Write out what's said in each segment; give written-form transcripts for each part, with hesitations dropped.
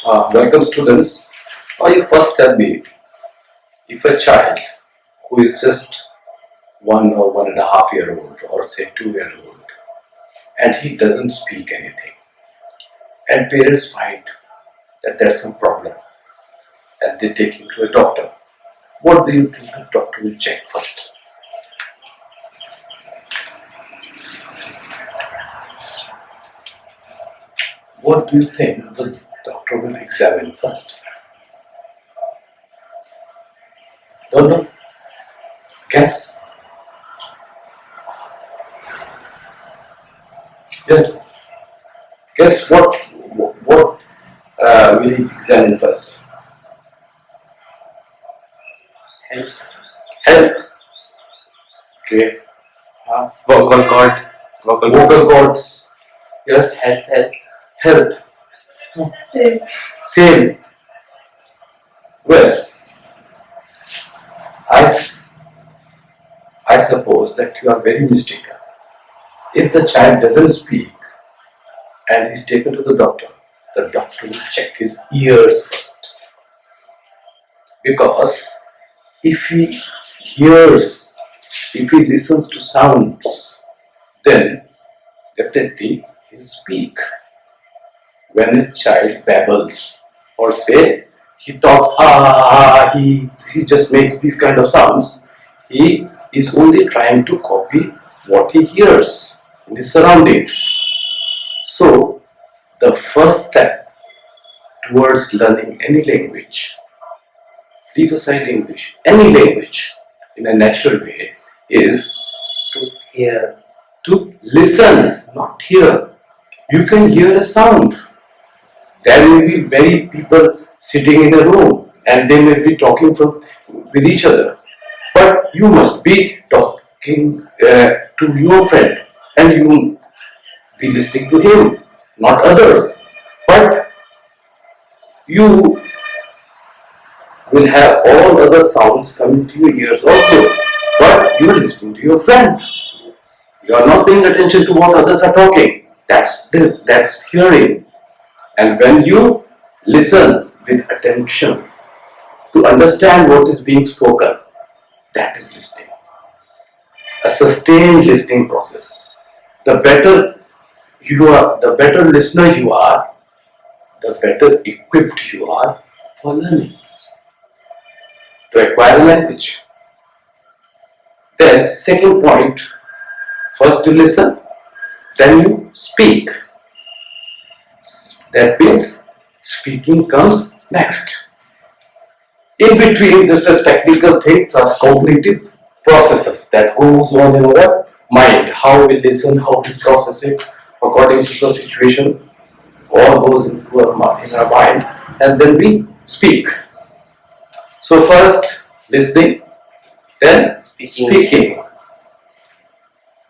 Welcome students. You first tell me, if a child who is just 1 or 1.5 year old, or say 2 year old, and he doesn't speak anything, and parents find that there's some problem, and they take him to a doctor, what do you think the doctor will check first? What do you think the doctor will examine first? Don't know. Guess. Yes. Guess what? What will he examine first? Health. Health. Okay. Vocal cord. Vocal cords. Yes. Health. Health. Same. Same. Well, I suppose that you are very mistaken. If the child doesn't speak and is taken to the doctor will check his ears first. Because if he hears, if he listens to sounds, then definitely he'll speak. When a child babbles, or say he talks, he just makes these kind of sounds, he is only trying to copy what he hears in his surroundings. So, the first step towards learning any language, leave aside English, any language in a natural way, is Here. to listen, not hear. You can hear a sound. There may be many people sitting in a room and they may be talking with each other. But you must be talking to your friend and you be listening to him, not others. But you will have all other sounds coming to your ears also. But you are listening to your friend. You are not paying attention to what others are talking. That's hearing. And when you listen with attention to understand what is being spoken, that is listening. A sustained listening process. The better you are, the better listener you are, the better equipped you are for learning. To acquire language. Then, second point, first you listen, then you speak. That means speaking comes next. In between, this is technical things are cognitive processes that goes on in our mind. How we listen, how we process it according to the situation, all goes into our mind, and then we speak. So first listening, then speaking.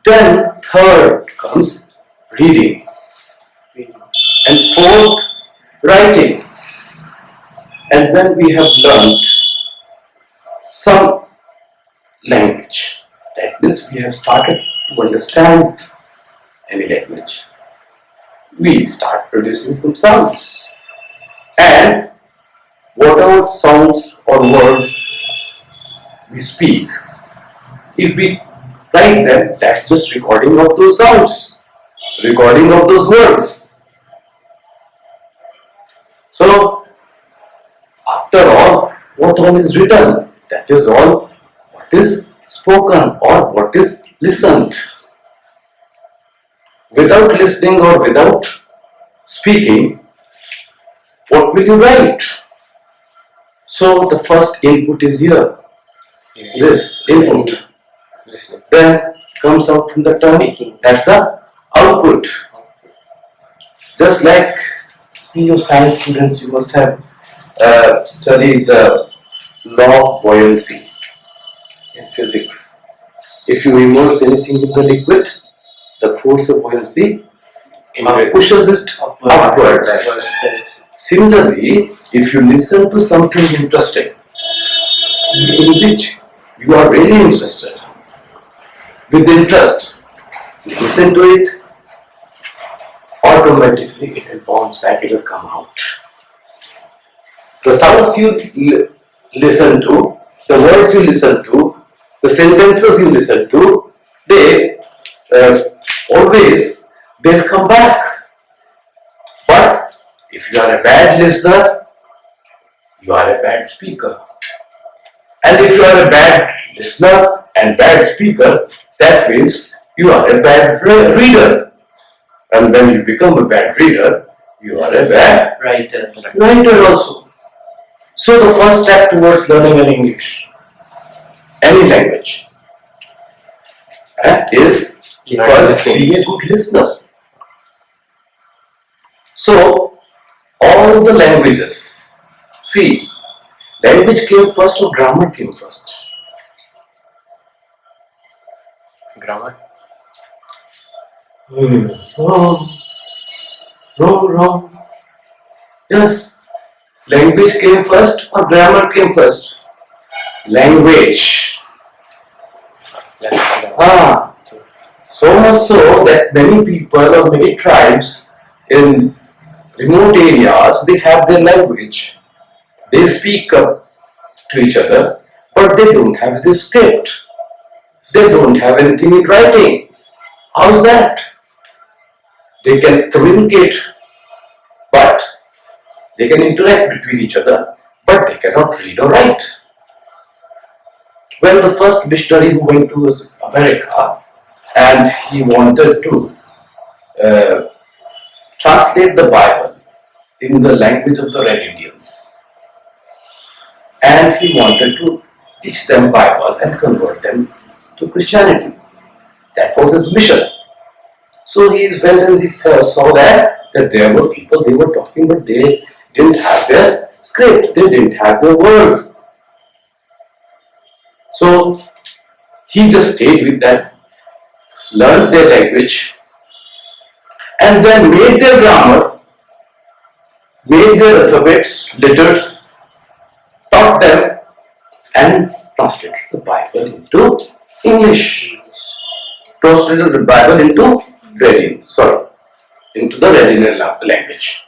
Then third comes reading. And fourth, writing. And when we have learned some language, that means we have started to understand any language, we start producing some sounds. And whatever sounds or words we speak, if we write them, that's just recording of those sounds, recording of those words. So, after all, what all is written, that is all what is spoken or what is listened. Without listening or without speaking, what will you write? So, the first input is here, this input. Then comes out from the tongue, that's the output. Just like, see, your science students, you must have studied the law of buoyancy in physics. If you immerse anything in the liquid, the force of buoyancy pushes it upwards. Similarly, if you listen to something interesting, in which you are really interested, with interest, listen to it, automatically it will bounce back, it will come out. The sounds you listen to, the words you listen to, the sentences you listen to, they always they'll come back. But if you are a bad listener, you are a bad speaker. And if you are a bad listener and bad speaker, that means you are a bad reader. And when you become a bad reader, you are a bad Writer. writer also. So the first step towards learning an English, any language, is first being a good listener. So all the languages, see, language came first or grammar came first? Grammar. Wrong. Wrong. Yes. Language came first or grammar came first? Language. Ah. So much so that many people or many tribes in remote areas, they have their language. They speak up to each other, but they don't have the script. They don't have anything in writing. How's that? They can communicate, but they can interact between each other, but they cannot read or write. When the first missionary who went to America and he wanted to translate the Bible in the language of the Red Indians, and he wanted to teach them Bible and convert them to Christianity. That was his mission. So he went and he saw that there were people, they were talking, but they didn't have their script, they didn't have their words. So he just stayed with them, learned their language, and then made their grammar, made their alphabets, letters, taught them, and translated the Bible into English. Translated the Bible into into the Red Indian language.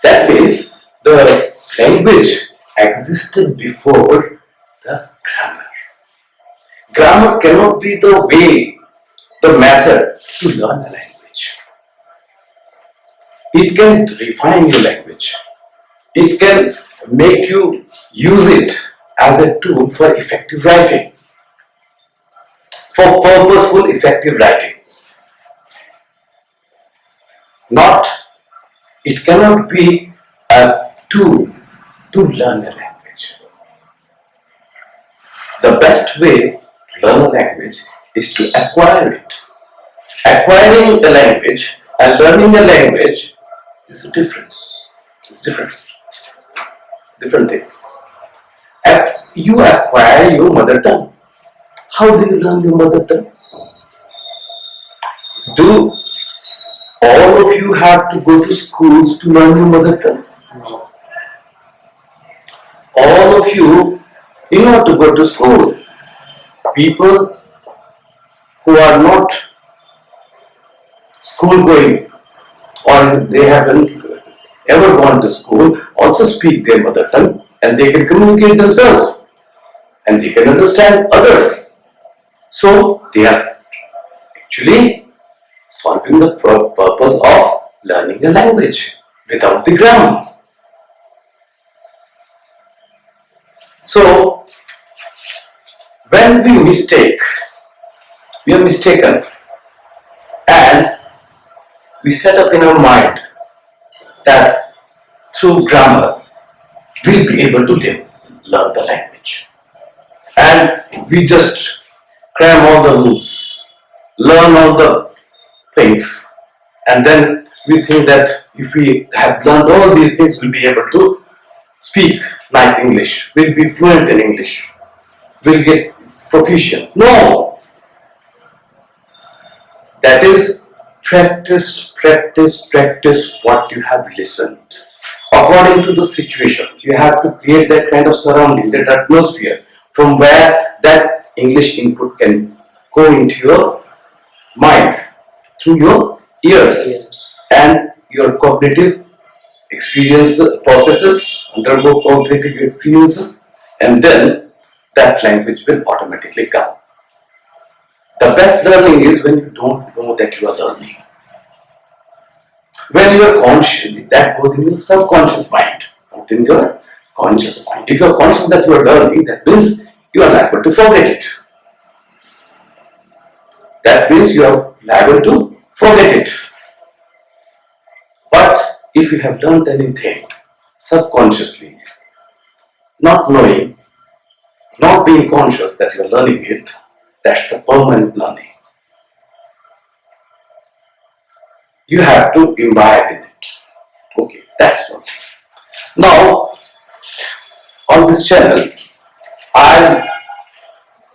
That means the language existed before the grammar. Grammar cannot be the way, the method to learn a language. It can refine your language. It can make you use it as a tool for effective writing, for purposeful effective writing. It cannot be a tool to learn a language. The best way to learn a language is to acquire it. Acquiring a language and learning a language is a difference. It's different things. You acquire your mother tongue. How do you learn your mother tongue? Do all of you have to go to schools to learn your mother tongue? No. All of you not to go to school. People who are not school going or they haven't ever gone to school also speak their mother tongue and they can communicate themselves and they can understand others. So they are actually solving the purpose of learning a language without the grammar. So when we are mistaken and we set up in our mind that through grammar we'll be able to learn the language. And we just cram all the rules, learn all the things, and then we think that if we have learned all these things, we'll be able to speak nice English, we'll be fluent in English, we'll get proficient. No! That is practice what you have listened. According to the situation, you have to create that kind of surrounding, that atmosphere from where that English input can go into your mind through your ears and your cognitive experience processes, undergo cognitive experiences, and then that language will automatically come. The best learning is when you don't know that you are learning. When you are conscious, that goes in your subconscious mind, not in your conscious mind. If you are conscious that you are learning, that means you are liable to forget it. That means you are liable to forget it. But if you have learned anything subconsciously, not knowing, not being conscious that you are learning it, that's the permanent learning. You have to imbibe in it. Okay, that's one. Now, on this channel, I'll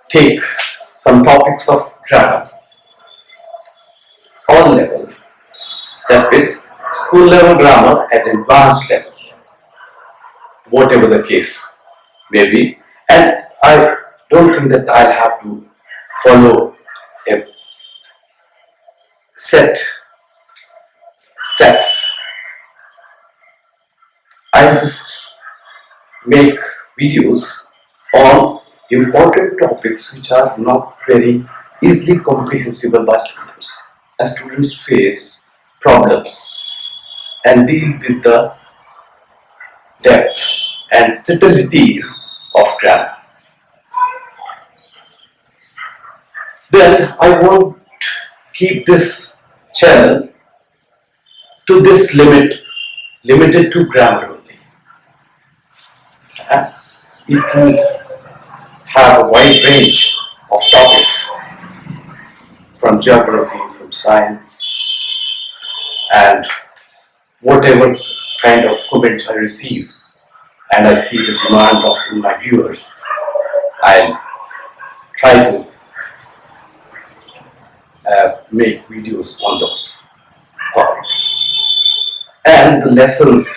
take some topics of grammar, all level, that is school level grammar at advanced level, whatever the case may be. And I don't think that I'll have to follow a set steps. I'll just make videos on important topics which are not very easily comprehensible by students. As students face problems and deal with the depth and subtleties of grammar, then I won't keep this channel to this limited to grammar only. It will have a wide range of topics, from geography, from science, and whatever kind of comments I receive and I see the demand of my viewers, I'll try to make videos on those topics. And the lessons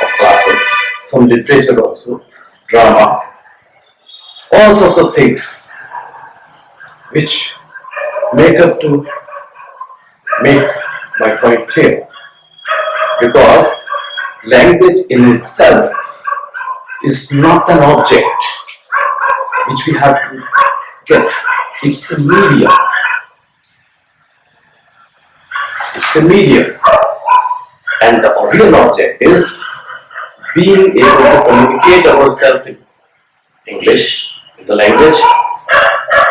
of classes, some literature also, drama, all sorts of things which make my point clear. Because language in itself is not an object which we have to get. It's a medium. It's a medium. And the real object is being able to communicate ourselves in English, in the language,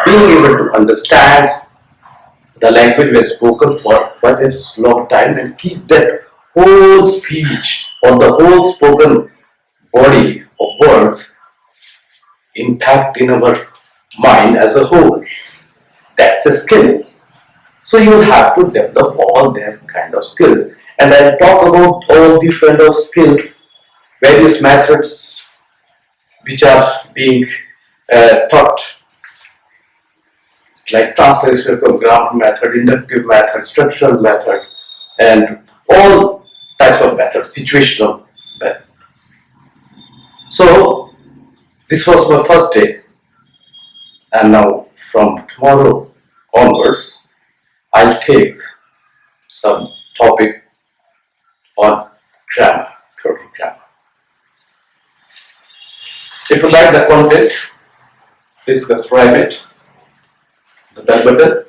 being able to understand the language when spoken for quite a long time and keep that whole speech or the whole spoken body of words intact in our mind as a whole. That's a skill. So you will have to develop all these kind of skills. And I'll talk about all these kind of skills, various methods which are being taught, like translational grammar method, inductive method, structural method, and all types of methods, situational method. So this was my first day, and now from tomorrow onwards, I'll take some topic on grammar, total grammar. If you like the content, please subscribe it, the bell button,